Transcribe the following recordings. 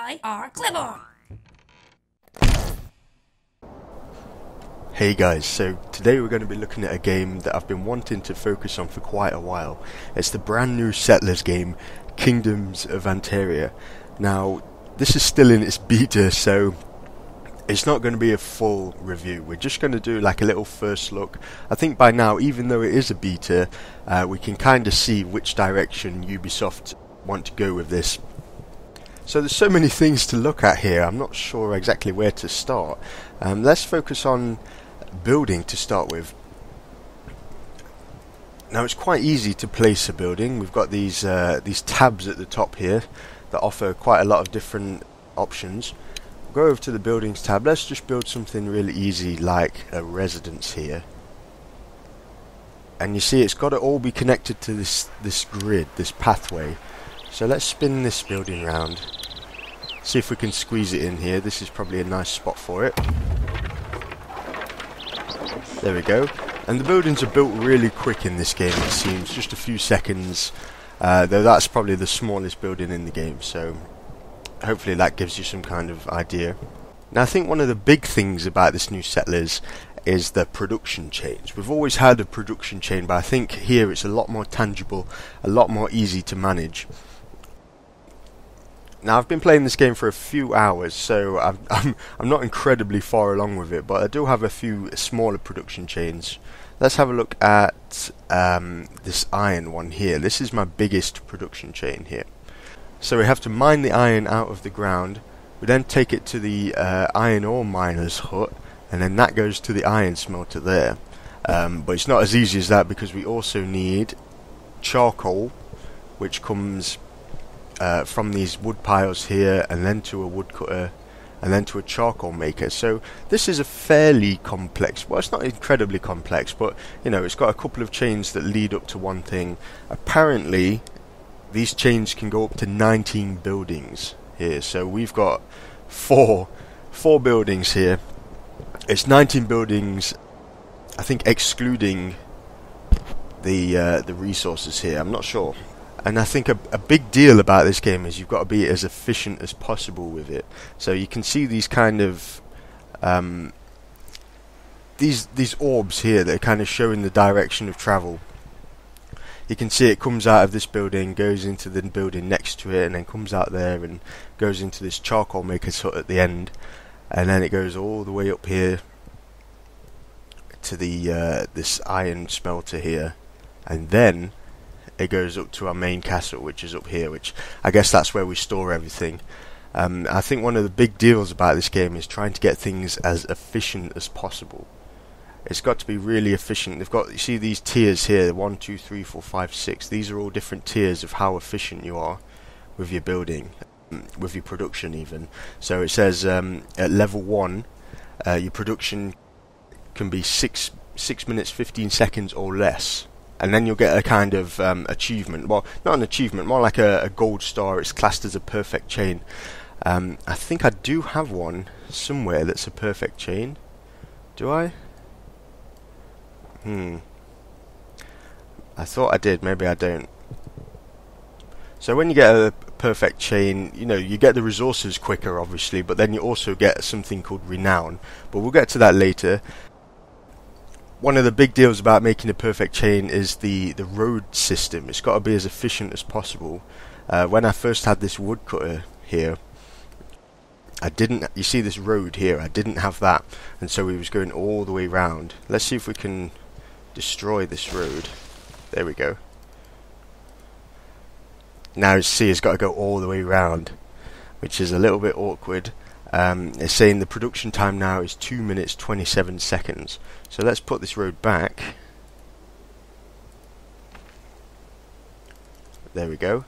I are clever. Hey guys, so today we're going to be looking at a game that I've been wanting to focus on for quite a while. It's the brand new Settlers game, Kingdoms of Anteria. Now, this is still in its beta, so it's not going to be a full review. We're just going to do like a little first look. I think by now, even though it is a beta, we can kind of see which direction Ubisoft want to go with this. So there's so many things to look at here, I'm not sure exactly where to start. Let's focus on building to start with. Now it's quite easy to place a building. We've got these tabs at the top here that offer quite a lot of different options. Go over to the buildings tab. Let's just build something really easy like a residence here. And you see it's got to all be connected to this grid, this pathway. So let's spin this building round. See if we can squeeze it in here. This is probably a nice spot for it. There we go. And the buildings are built really quick in this game, it seems. Just a few seconds. Though that's probably the smallest building in the game. So hopefully that gives you some kind of idea. Now I think one of the big things about this new Settlers is the production chains. We've always had a production chain, but I think here it's a lot more tangible, a lot more easy to manage. Now I've been playing this game for a few hours, so I'm not incredibly far along with it, but I do have a few smaller production chains. Let's have a look at this iron one here. This is my biggest production chain here. So we have to mine the iron out of the ground. We then take it to the iron ore miner's hut, and then that goes to the iron smelter there. But it's not as easy as that, because we also need charcoal, which comes from these wood piles here, and then to a woodcutter, and then to a charcoal maker. So this is a fairly complex, well, it's not incredibly complex, but you know, it's got a couple of chains that lead up to one thing. Apparently these chains can go up to 19 buildings here, so we've got four buildings here. It's 19 buildings, I think, excluding the resources here. I'm not sure. And I think a big deal about this game is you've got to be as efficient as possible with it. So you can see these kind of these orbs here that are kind of showing the direction of travel. You can see it comes out of this building, goes into the building next to it, and then comes out there and goes into this charcoal maker's hut at the end, and then it goes all the way up here to the this iron smelter here, and then it goes up to our main castle, which is up here, which I guess that's where we store everything. I think one of the big deals about this game is trying to get things as efficient as possible. It's got to be really efficient. They've got, you see these tiers here, 1, 2, 3, 4, 5, 6. These are all different tiers of how efficient you are with your building, with your production even. So it says at level 1, your production can be 6 minutes 15 seconds or less. And then you'll get a kind of achievement. Well, not an achievement, more like a gold star. It's classed as a perfect chain. I think I do have one somewhere that's a perfect chain. Do I? I thought I did, maybe I don't. So when you get a perfect chain, you know, you get the resources quicker, obviously, but then you also get something called renown. But we'll get to that later. One of the big deals about making a perfect chain is the road system. It's got to be as efficient as possible. When I first had this woodcutter here, I didn't, you see this road here, I didn't have that, and so we was going all the way round. Let's see if we can destroy this road. There we go. Now you see it's got to go all the way round, which is a little bit awkward. It's saying the production time now is 2 minutes 27 seconds. So let's put this road back. There we go.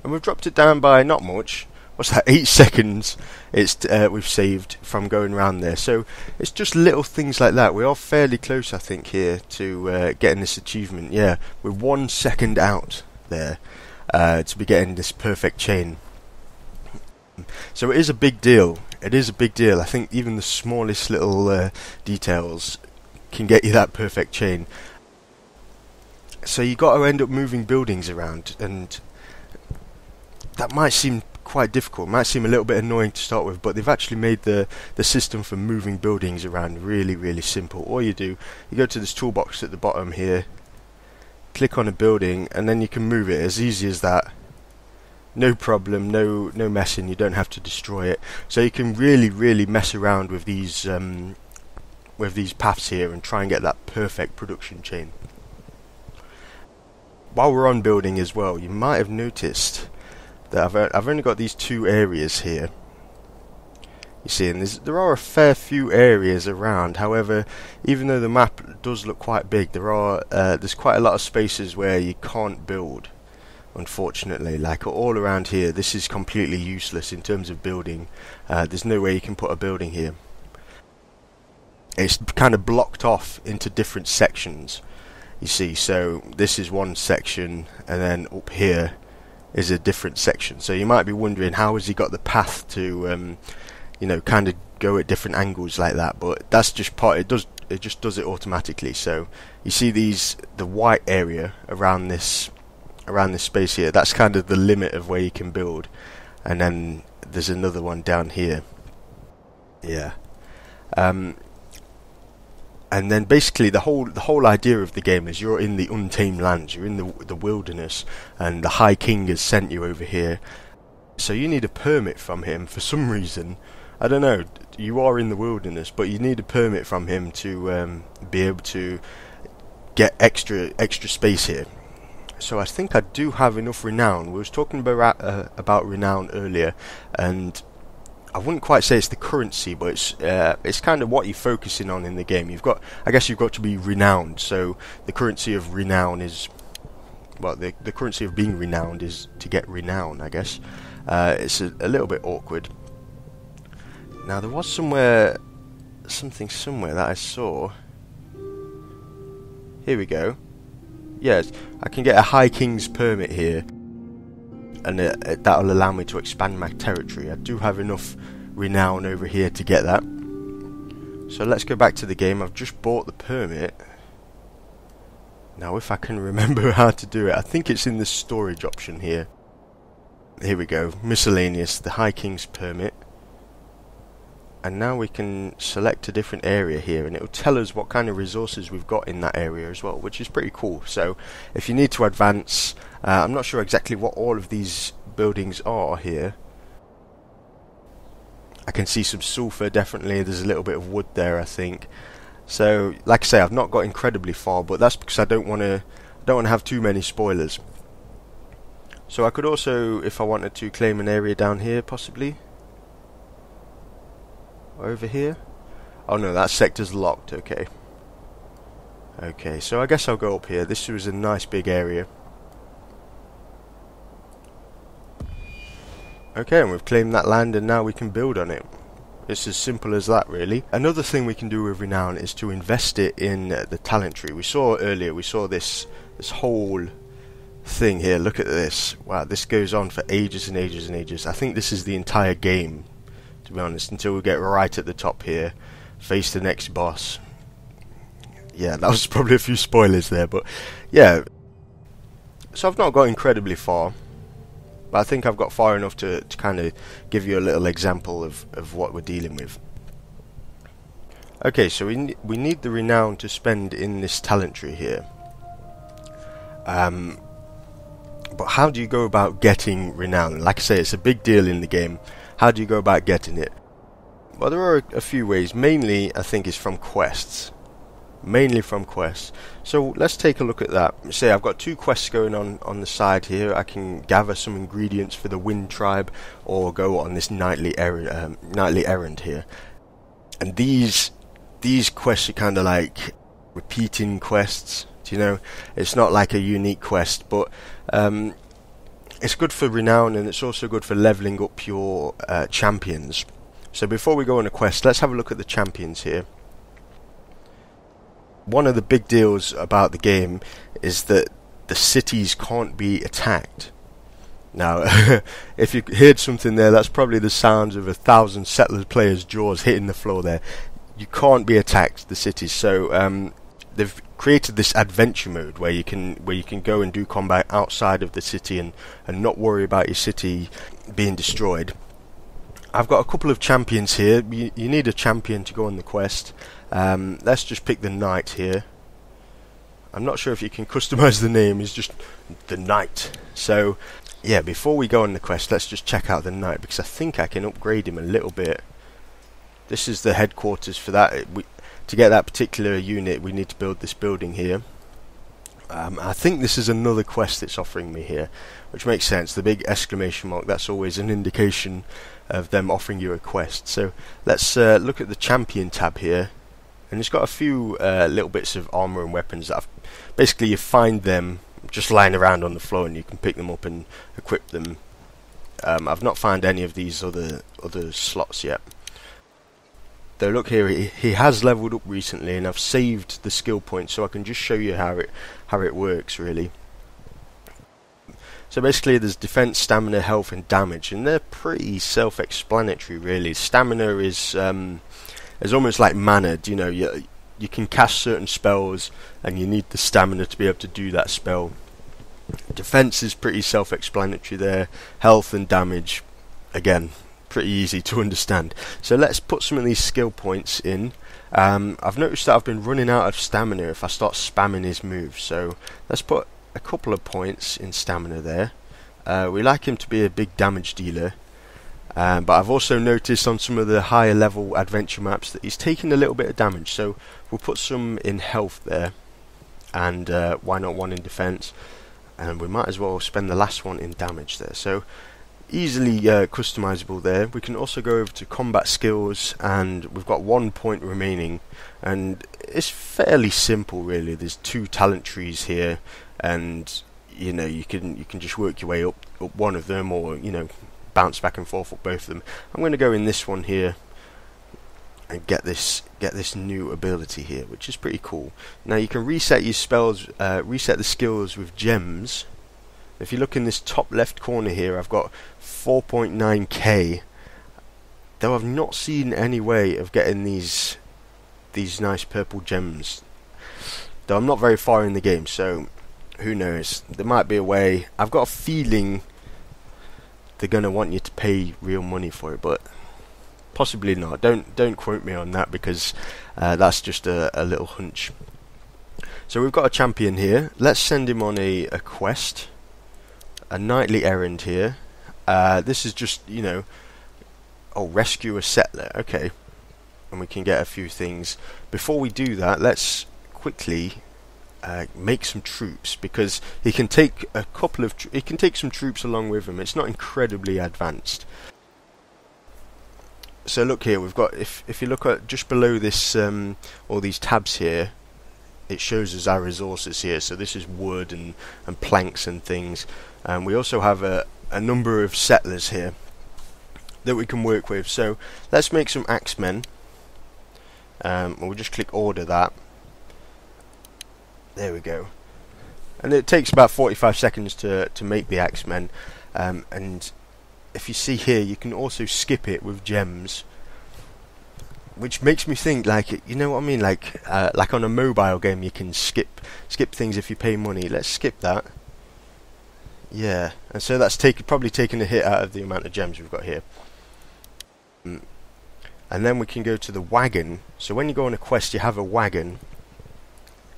And we've dropped it down by not much. What's that? 8 seconds. It's we've saved from going around there. So it's just little things like that. We are fairly close, I think, here to getting this achievement. Yeah, we're 1 second out there to be getting this perfect chain. So it is a big deal. It is a big deal. I think even the smallest little details can get you that perfect chain. So you got to end up moving buildings around, and that might seem quite difficult. It might seem a little bit annoying to start with, but they've actually made the system for moving buildings around really simple. All you do, you go to this toolbox at the bottom here, click on a building, and then you can move it as easy as that. No problem, no messing. You don't have to destroy it. So you can really mess around with these paths here and try and get that perfect production chain. While we're on building as well, you might have noticed that I've only got these 2 areas here. You see, and there are a fair few areas around. However, even though the map does look quite big, there's quite a lot of spaces where you can't build. Unfortunately, like all around here, this is completely useless in terms of building. There's no way you can put a building here. It's kind of blocked off into different sections. You see, so this is one section, and then up here is a different section. So you might be wondering, how has he got the path to, you know, kind of go at different angles like that? But that's just part. It just does it automatically. So you see the white area around this space here. That's kind of the limit of where you can build, and then there's another one down here. Yeah. And then basically the whole idea of the game is you're in the untamed lands, you're in the wilderness, and the High King has sent you over here. So you need a permit from him for some reason. I don't know, you are in the wilderness, but you need a permit from him to be able to get extra space here. So I think I do have enough renown. We was talking about renown earlier, and I wouldn't quite say it's the currency, but it's kind of what you're focusing on in the game. I guess you've got to be renowned. So the currency of renown is, well, the currency of being renowned is to get renown, I guess. It's a little bit awkward. Now there was something somewhere that I saw. Here we go. Yes, I can get a High King's permit here, and that'll allow me to expand my territory. I do have enough renown over here to get that. So let's go back to the game. I've just bought the permit. Now if I can remember how to do it, I think it's in the storage option here. Here we go, miscellaneous, the High King's permit. And now we can select a different area here, and it will tell us what kind of resources we've got in that area as well, which is pretty cool. So if you need to advance, I'm not sure exactly what all of these buildings are here. I can see some sulfur, definitely. There's a little bit of wood there, I think. So like I say, I've not got incredibly far, but that's because I don't want to have too many spoilers. So I could also, if I wanted to, claim an area down here possibly. Over here? Oh no, that sector's locked. Okay. Okay, so I guess I'll go up here. This was a nice big area. Okay, and we've claimed that land, and now we can build on it. It's as simple as that, really. Another thing we can do with renown is to invest it in the talent tree. We saw earlier, we saw this whole thing here. Look at this. Wow, this goes on for ages and ages and ages. I think this is the entire game, to be honest, until we get right at the top here, face the next boss. Yeah, that was probably a few spoilers there, but yeah. So I've not got incredibly far, but I think I've got far enough to kind of give you a little example of what we're dealing with. Okay, so we need the renown to spend in this talent tree here. But how do you go about getting renown? Like I say, it's a big deal in the game. How do you go about getting it? Well, there are a few ways. Mainly, I think, is from quests. Mainly from quests. So let's take a look at that. Say I've got 2 quests going on the side here. I can gather some ingredients for the Wind Tribe, or go on this nightly errand here. And these quests are kind of like repeating quests. Do you know? It's not like a unique quest, but it's good for renown, and it's also good for leveling up your champions. So before we go on a quest, let's have a look at the champions here. One of the big deals about the game is that the cities can't be attacked. Now, if you heard something there, that's probably the sounds of 1,000 Settlers players' jaws hitting the floor there. You can't be attacked, the cities. So they've created this adventure mode where you can go and do combat outside of the city and not worry about your city being destroyed. I've got a couple of champions here. You need a champion to go on the quest. Let's just pick the knight here. I'm not sure if you can customize the name. It's just the knight. So yeah, before we go on the quest, let's just check out the knight, because I think I can upgrade him a little bit. This is the headquarters for that. To get that particular unit, we need to build this building here. I think this is another quest it's offering me here, which makes sense. The big exclamation mark, that's always an indication of them offering you a quest. So let's look at the champion tab here, and it's got a few little bits of armor and weapons that basically you find them just lying around on the floor and you can pick them up and equip them. I've not found any of these other slots yet. Though look here, he has leveled up recently, and I've saved the skill points so I can just show you how it works really. So basically there's defense, stamina, health and damage, and they're pretty self-explanatory really. Stamina is almost like mana. You know, you can cast certain spells and you need the stamina to be able to do that spell. Defense is pretty self-explanatory there. Health and damage, again, pretty easy to understand. So let's put some of these skill points in. I've noticed that I've been running out of stamina if I start spamming his moves, so let's put a couple of points in stamina there. We like him to be a big damage dealer, but I've also noticed on some of the higher level adventure maps that he's taking a little bit of damage, so we'll put some in health there, and why not one in defense, and we might as well spend the last one in damage there. So easily customizable there. We can also go over to combat skills, and we've got 1 point remaining, and it's fairly simple really. There's 2 talent trees here, and you know, you can just work your way up one of them, or you know, bounce back and forth up both of them. I'm going to go in this one here and get this new ability here, which is pretty cool. Now you can reset your spells, reset the skills with gems. If you look in this top left corner here, I've got 4.9k, though I've not seen any way of getting these nice purple gems, though I'm not very far in the game, so who knows, there might be a way. I've got a feeling they're going to want you to pay real money for it, but possibly not. Don't quote me on that, because that's just a little hunch. So we've got a champion here. Let's send him on a quest, a nightly errand here. This is just, you know, rescue a settler. Okay, and we can get a few things. Before we do that, let's quickly make some troops, because he can take he can take some troops along with him. It's not incredibly advanced. So look here, we've got, if you look at just below this, all these tabs here, it shows us our resources here. So this is wood and planks and things, and we also have a number of settlers here that we can work with. So let's make some axemen. We'll just click order that. There we go. And it takes about 45 seconds to make the axemen, and if you see here, you can also skip it with gems, which makes me think, like, you know what I mean, like on a mobile game you can skip things if you pay money. Let's skip that. Yeah, and so that's probably taken a hit out of the amount of gems we've got here. And then we can go to the wagon. So when you go on a quest, you have a wagon.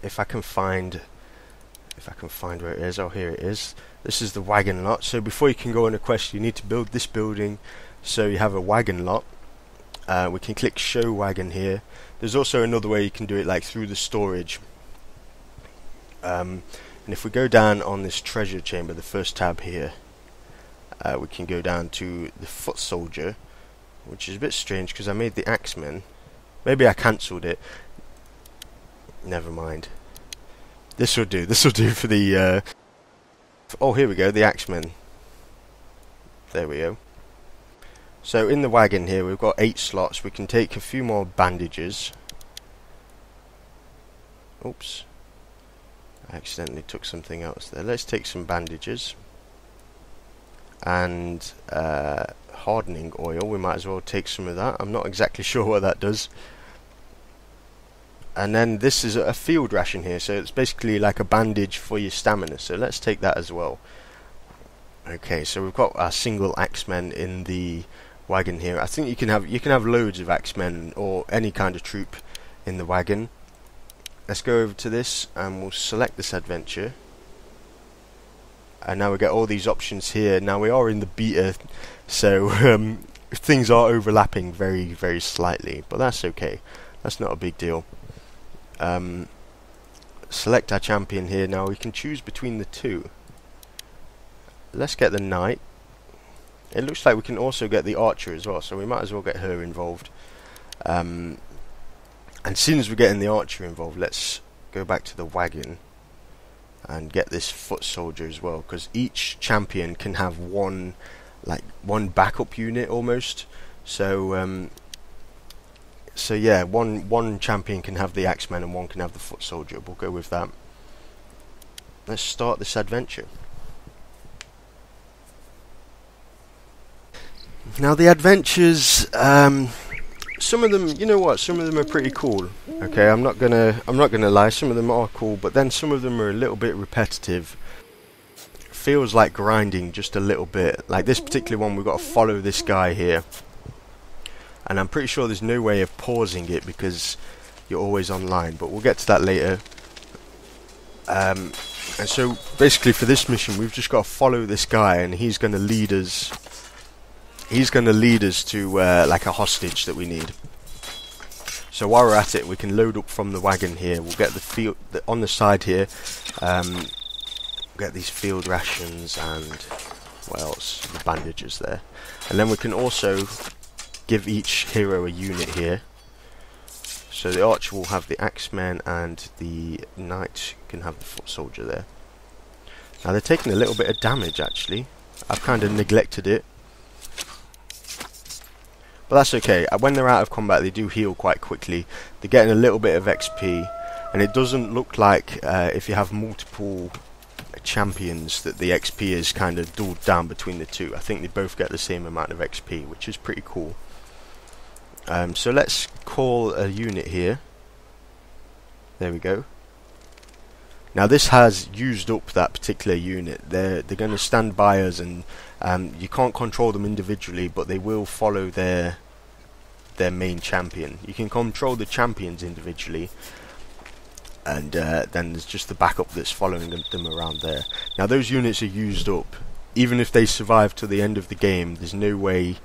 If I can find where it is. Oh, here it is. This is the wagon lot. So before you can go on a quest, you need to build this building. So you have a wagon lot. We can click show wagon here. There's also another way you can do it, like through the storage. And if we go down on this treasure chamber, the first tab here, we can go down to the foot soldier, which is a bit strange because I made the axemen. Maybe I cancelled it. Never mind. This will do. This will do for the. Oh, here we go. The axemen. There we go. So in the wagon here, we've got 8 slots. We can take a few more bandages. Oops. I accidentally took something else there. Let's take some bandages. And hardening oil. We might as well take some of that. I'm not exactly sure what that does. And then this is a field ration here, so it's basically like a bandage for your stamina. So let's take that as well. Okay, so we've got our single axemen in the wagon here. I think you can have loads of axemen or any kind of troop in the wagon. Let's go over to this and we'll select this adventure. And now we get all these options here. Now we are in the beta, so things are overlapping very, very slightly, but that's okay. That's not a big deal. Select our champion here. Now we can choose between the two. Let's get the knight. It looks like we can also get the archer as well, so we might as well get her involved. And as soon as we're getting the archer involved, let's go back to the wagon and get this foot soldier as well, because each champion can have one backup unit almost. So so yeah, one champion can have the axeman and one can have the foot soldier. We'll go with that. Let's start this adventure. Now the adventures, some of them, you know what, some of them are pretty cool. Okay, I'm not gonna lie, some of them are cool, but then some of them are a little bit repetitive. Feels like grinding just a little bit. Like this particular one, we've got to follow this guy here, and I'm pretty sure there's no way of pausing it because you're always online, but we'll get to that later. And so basically for this mission we've just got to follow this guy, and he's going to lead us. He's going to lead us to like a hostage that we need. So while we're at it, we can load up from the wagon here. We'll get the field on the side here. Get these field rations and what else? The bandages there, and then we can also give each hero a unit here. So the archer will have the axeman and the knight can have the foot soldier there. Now they're taking a little bit of damage actually. I've kind of neglected it. But that's okay. When they're out of combat, they do heal quite quickly. They're getting a little bit of XP, and it doesn't look like if you have multiple champions that the XP is kind of dulled down between the two. I think they both get the same amount of XP, which is pretty cool. So let's call a unit here. There we go. Now this has used up that particular unit. They're going to stand by us, and you can't control them individually, but they will follow their main champion. You can control the champions individually, and then there's just the backup that's following them around there. Now those units are used up. Even if they survive to the end of the game, there's no way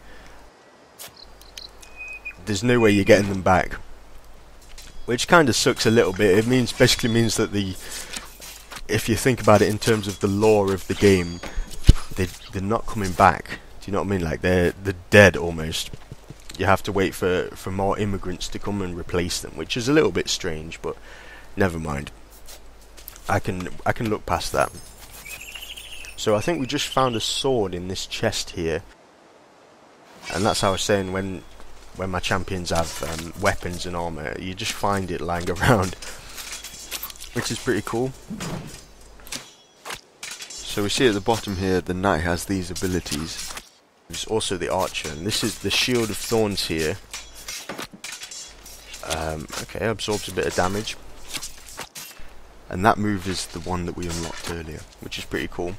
you're getting them back, which kind of sucks a little bit. It basically means that if you think about it in terms of the lore of the game, they're not coming back. Do you know what I mean? Like they're dead almost. You have to wait for more immigrants to come and replace them, which is a little bit strange, but never mind. I can look past that. So I think we just found a sword in this chest here, and that's how I was saying when my champions have weapons and armor, you just find it lying around, which is pretty cool. So we see at the bottom here the knight has these abilities. There's also the archer, and this is the shield of thorns here. Okay, absorbs a bit of damage, and that move is the one that we unlocked earlier, which is pretty cool.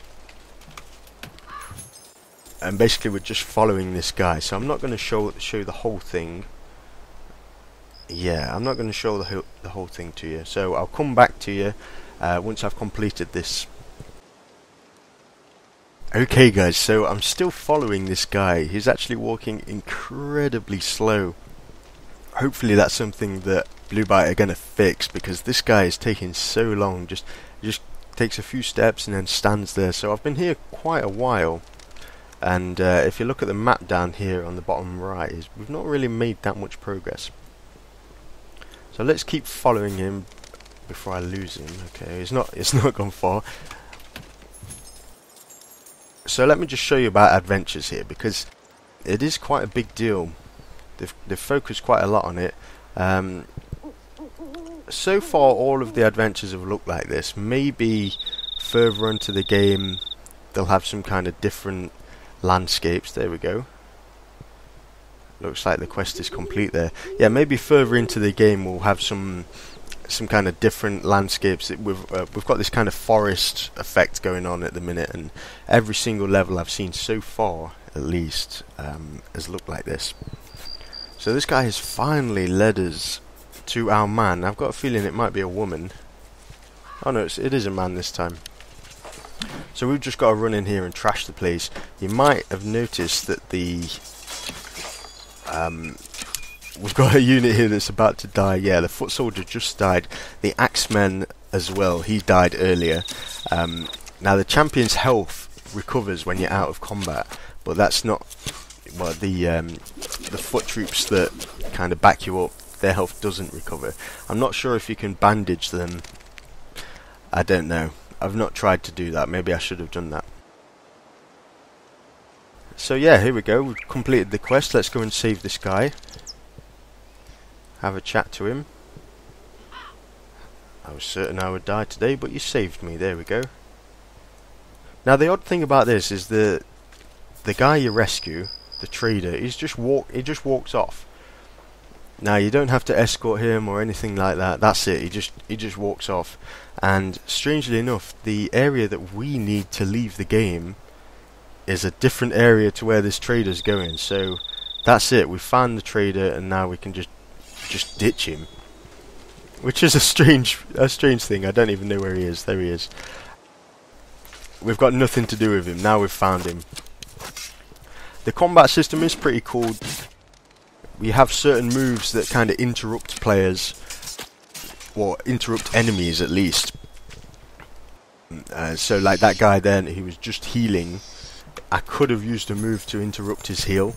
And basically we're just following this guy, so I'm not going to show the whole thing. Yeah, I'm not going to show the whole thing to you, so I'll come back to you once I've completed this. Okay guys, so I'm still following this guy. He's actually walking incredibly slow. Hopefully that's something that Blue Byte are going to fix, because this guy is taking so long. Just takes a few steps and then stands there. So I've been here quite a while, and if you look at the map down here on the bottom right, we've not really made that much progress. So let's keep following him before I lose him. Okay, it's not gone far. So let me just show you about adventures here, because it is quite a big deal. They've focused quite a lot on it. So far all of the adventures have looked like this. Maybe further into the game they'll have some kind of different landscapes. There we go. Looks like the quest is complete there. Yeah, maybe further into the game we'll have some some kind of different landscapes. We've got this kind of forest effect going on at the minute, and every single level I've seen so far, at least, has looked like this. So this guy has finally led us to our man. I've got a feeling it might be a woman. Oh no, it is a man this time. So we've just got to run in here and trash the place. You might have noticed that we've got a unit here that's about to die. Yeah, the foot soldier just died. The axeman as well, he died earlier. Now the champion's health recovers when you're out of combat, but that's not... Well, the foot troops that kind of back you up, their health doesn't recover. I'm not sure if you can bandage them. I don't know. I've not tried to do that. Maybe I should have done that. So yeah, here we go. We've completed the quest. Let's go and save this guy. Have a chat to him. I was certain I would die today, but you saved me. There we go. Now the odd thing about this is the guy you rescue, the trader, he just walks off. Now you don't have to escort him or anything like that. That's it. He just walks off. And strangely enough, the area that we need to leave the game is a different area to where this trader's going. So that's it. We found the trader, and now we can just ditch him, which is a strange thing. I don't even know where he is. There he is. We've got nothing to do with him. Now we've found him. The combat system is pretty cool. We have certain moves that kind of interrupt players, or interrupt enemies at least. So like that guy then, he was just healing. I could have used a move to interrupt his heal.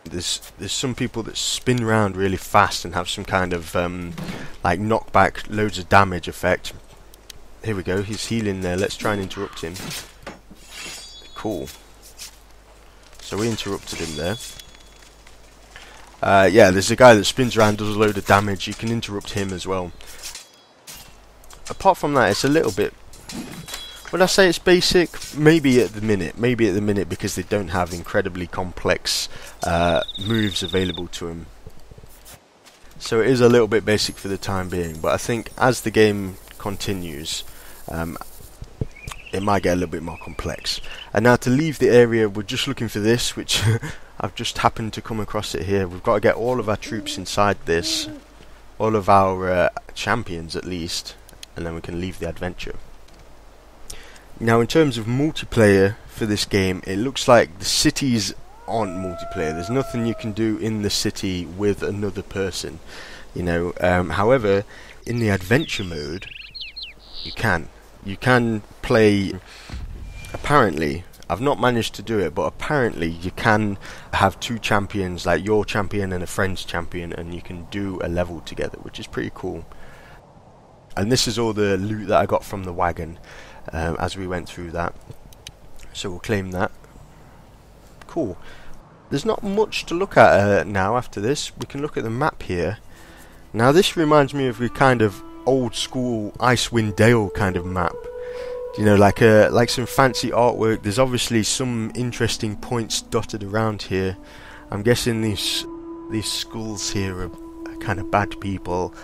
There's some people that spin around really fast and have some kind of like knockback, loads of damage effect. Here we go, he's healing there. Let's try and interrupt him. Cool. So we interrupted him there. Yeah, there's a guy that spins around, does a load of damage. You can interrupt him as well. Apart from that, it's a little bit... Would I say it's basic? Maybe at the minute. Maybe at the minute because they don't have incredibly complex moves available to them. So it is a little bit basic for the time being. But I think as the game continues, it might get a little bit more complex. And now to leave the area, we're just looking for this, which I've just happened to come across it here. We've got to get all of our troops inside this, all of our champions at least, and then we can leave the adventure. Now in terms of multiplayer for this game, it looks like the cities aren't multiplayer. There's nothing you can do in the city with another person, you know. However, in the adventure mode, you can play. Apparently, I've not managed to do it, but apparently you can have two champions, like your champion and a friend's champion, and you can do a level together, which is pretty cool. And this is all the loot that I got from the wagon as we went through that. So we'll claim that. Cool. There's not much to look at now after this. We can look at the map here. Now this reminds me of a kind of old school Icewind Dale kind of map. You know, like some fancy artwork. There's obviously some interesting points dotted around here. I'm guessing these skulls here are kind of bad people.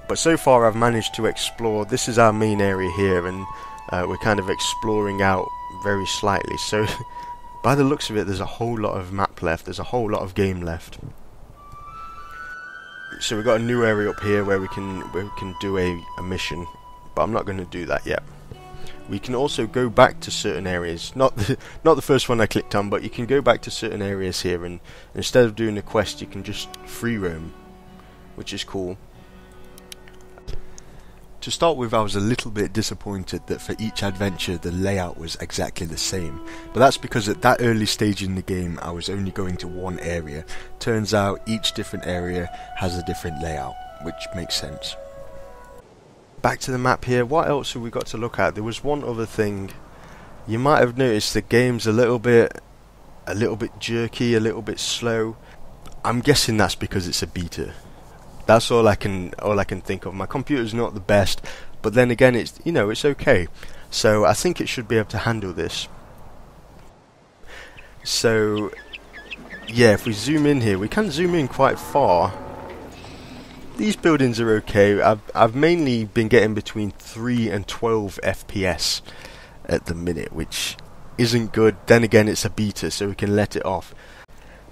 But so far I've managed to explore. This is our main area here, and we're kind of exploring out very slightly. So by the looks of it, there's a whole lot of map left. There's a whole lot of game left. So we've got a new area up here where we can do a mission, but I'm not going to do that yet. We can also go back to certain areas. Not the first one I clicked on, but you can go back to certain areas here, and instead of doing a quest, you can just free roam, which is cool. To start with, I was a little bit disappointed that for each adventure the layout was exactly the same, but that's because at that early stage in the game I was only going to one area. Turns out each different area has a different layout, which makes sense. Back to the map here. What else have we got to look at? There was one other thing. You might have noticed the game's a little bit jerky, a little bit slow. I'm guessing that's because it's a beta. That's all I can think of. My computer's not the best, but then again, it's okay. So I think it should be able to handle this. So yeah, if we zoom in here, we can zoom in quite far. these buildings are okay. I've mainly been getting between 3 and 12 FPS at the minute, which isn't good. Then again, it's a beta, so we can let it off.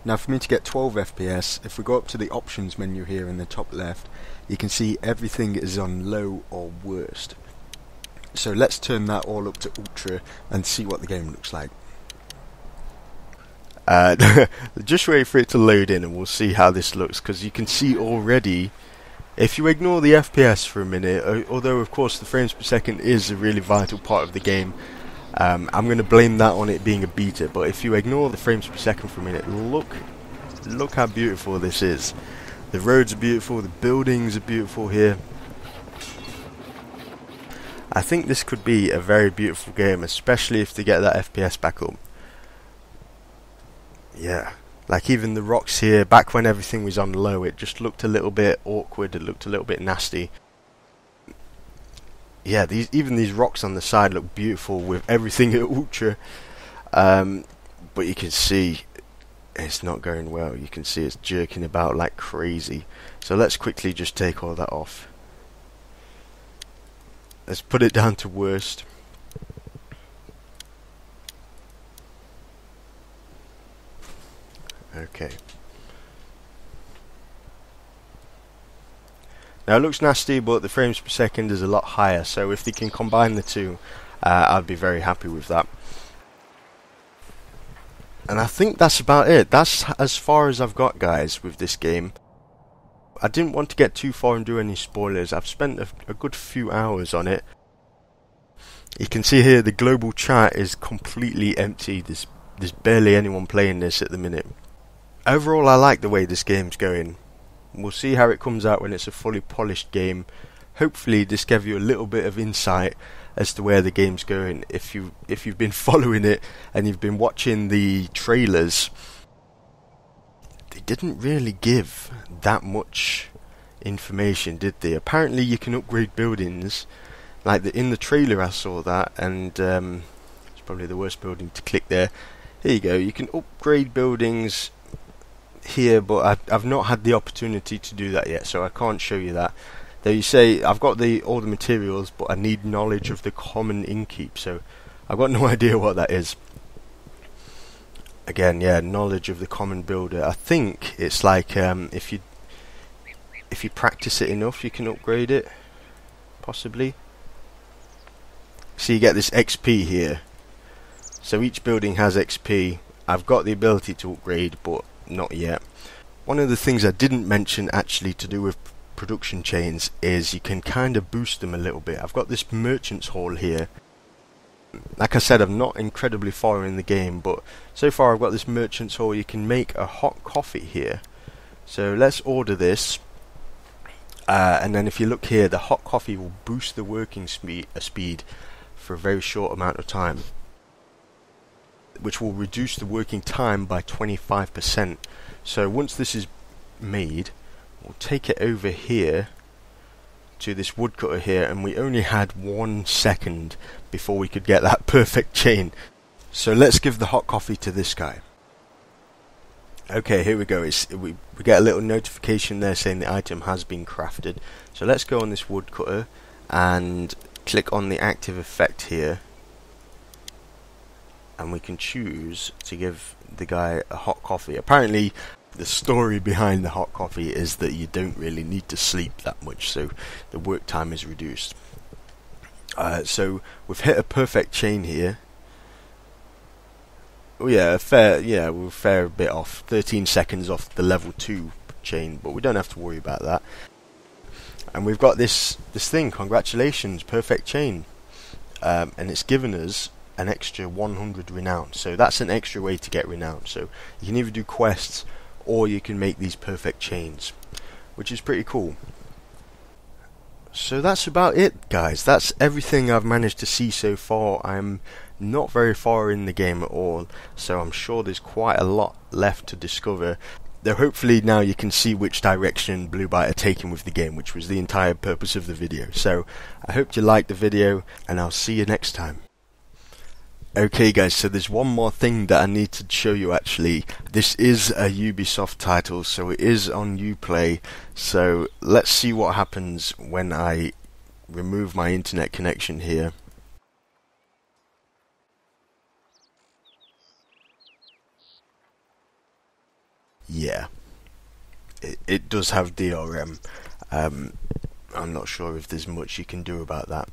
Now for me to get 12 FPS, if we go up to the options menu here in the top left, you can see everything is on low or worst. So let's turn that all up to ultra and see what the game looks like. Just wait for it to load in and we'll see how this looks, because you can see already, if you ignore the FPS for a minute, although of course the frames per second is a really vital part of the game, I'm going to blame that on it being a beta, but if you ignore the frames per second for a minute, look how beautiful this is. The roads are beautiful, the buildings are beautiful here. I think this could be a very beautiful game, especially if they get that FPS back up. Yeah, like even the rocks here, back when everything was on low, it just looked a little bit awkward, it looked a little bit nasty. Yeah, even these rocks on the side look beautiful with everything at ultra, but you can see it's not going well. You can see it's jerking about like crazy. So let's quickly just take all that off. Let's put it down to worst. Okay. Now it looks nasty, but the frames per second is a lot higher, so if they can combine the two, I'd be very happy with that. And I think that's about it. That's as far as I've got, guys, with this game. I didn't want to get too far and do any spoilers. I've spent a good few hours on it. You can see here the global chat is completely empty. There's barely anyone playing this at the minute. Overall, I like the way this game's going. We'll see how it comes out when it's a fully polished game. Hopefully this gave you a little bit of insight as to where the game's going. If you've been following it and you've been watching the trailers, they didn't really give that much information, did they? Apparently you can upgrade buildings. Like in the trailer I saw that, and it's probably the worst building to click there. Here you go, you can upgrade buildings here, but I've not had the opportunity to do that yet, so I can't show you that. There you say I've got all the materials, but I need knowledge of the common inkeep, so I've got no idea what that is. Again, yeah, knowledge of the common builder. I think it's like if you practice it enough, you can upgrade it, possibly. So you get this XP here. So each building has XP. I've got the ability to upgrade, but not yet. One of the things I didn't mention actually to do with production chains is you can kind of boost them a little bit. I've got this merchant's hall here. Like I said, I'm not incredibly far in the game, but so far I've got this merchant's hall. You can make a hot coffee here. So let's order this, and then if you look here, the hot coffee will boost the working speed for a very short amount of time, which will reduce the working time by 25%. So once this is made, we'll take it over here to this woodcutter here, and we only had 1 second before we could get that perfect chain. So let's give the hot coffee to this guy. Okay, here we go. We get a little notification there saying the item has been crafted. So let's go on this woodcutter and click on the active effect here, and we can choose to give the guy a hot coffee. Apparently the story behind the hot coffee is that you don't really need to sleep that much, so the work time is reduced. So we've hit a perfect chain here. Oh yeah, we're a fair bit off, 13 seconds off the level 2 chain, but we don't have to worry about that. And we've got this thing, congratulations, perfect chain, and it's given us an extra 100 renown. So that's an extra way to get renown. So you can either do quests or you can make these perfect chains, which is pretty cool. So that's about it, guys. That's everything I've managed to see so far. I'm not very far in the game at all, so I'm sure there's quite a lot left to discover. Though hopefully now you can see which direction Blue Byte are taking with the game, which was the entire purpose of the video. So I hope you liked the video, and I'll see you next time. Okay guys, so there's one more thing that I need to show you actually. This is a Ubisoft title, so it is on Uplay. So let's see what happens when I remove my internet connection here. Yeah, it does have DRM. I'm not sure if there's much you can do about that.